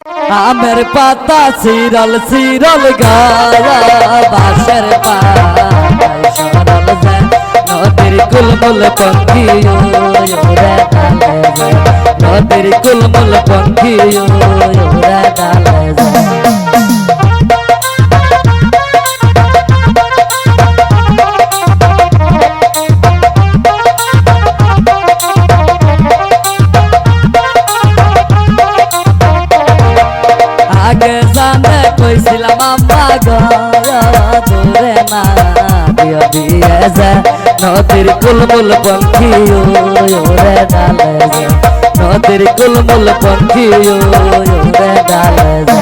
আমের পাতা সিরল সিরল গায়া বাঁশের পাতায় সরল যায় নদীর কুলমুল পঙ্খী ওরে ডালে যায় নদীর কুলমুল পঙ্খী ওরে ডালে যায় আগে জানে কইছিলাম আম্মা গয়া দূরে না দিও দিয়ে যা নদীর কুলমুল পঙ্খী ওরে ডালে যা নদীর কুলমুল পঙ্খী ওরে ডালে যা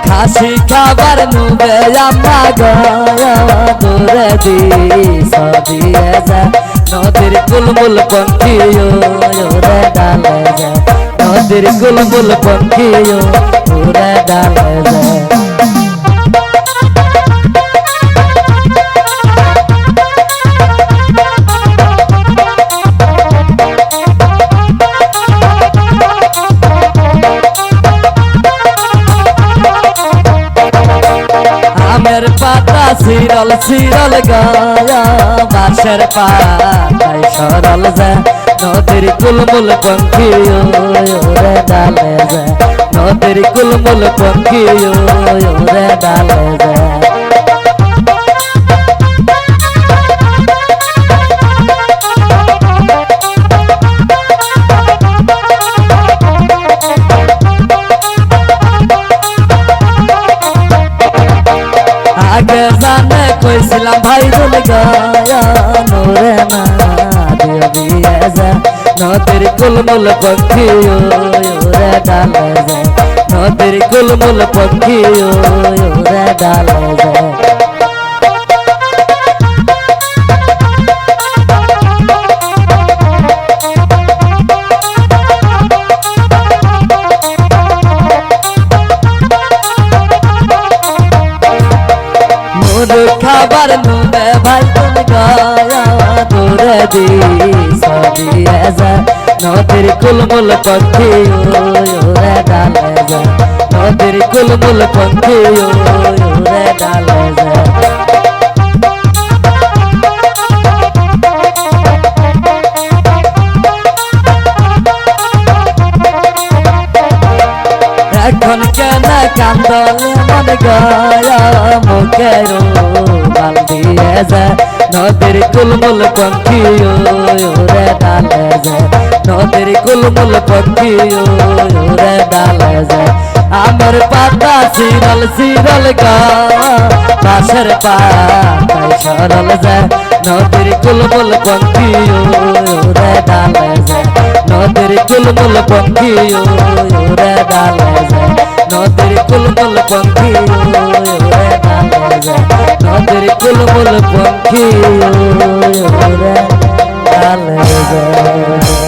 হাসি খাবার নুবে আম্মা গয়া দূরে দিস দিয়ে যা নদীর কুলমুল পঙ্খী ওরে ডালে যা নদীর কুলমুল পঙ্খী ওরে ডালে যা আমের পাতা সিরল সিরল গায়া বাঁশের পাতায় সরল যায় নদীর কুলমুল পঙ্খী ওরে ডালে যায় নদীর কুলমুল পঙ্খী ওরে ডালে যায় আগে জানে কইছিলাম ভাই দুল গায়া নোরে না দিও দিয়ে যা নদীর কুলমুল পঙ্খী ওরে ডালে যা নদীর কুলমুল পঙ্খী ওরে ডালে যা খাবার নুবে ভাই তুমি গায়া দূরে দিস দিয়ে যা নদীর কুলমুল পঙ্খী ওরে ডালে যা নদীর কুলমুল পঙ্খী ওরে ডালে যা এখন কেন কান্দলে মন গায়া মুখের বাল দিয়ে যা নদীর কুলমুল পঙ্খী ওরে ডালে যা নদীর কুলমুল পঙ্খী ওরে ডালে যা আমের পাতা সিরল সিরল গায়া বাঁশের পাতায় সরল যা নদীর কুলমুল পঙ্খী ওরে ডালে যা নদীর কুলমুল পঙ্খী ওরে ডালে যা নদীর কুলমুল পঙ্খী ওরে ডালে যা নদীর কুলমুল পঙ্খী ওরে ডালে যা।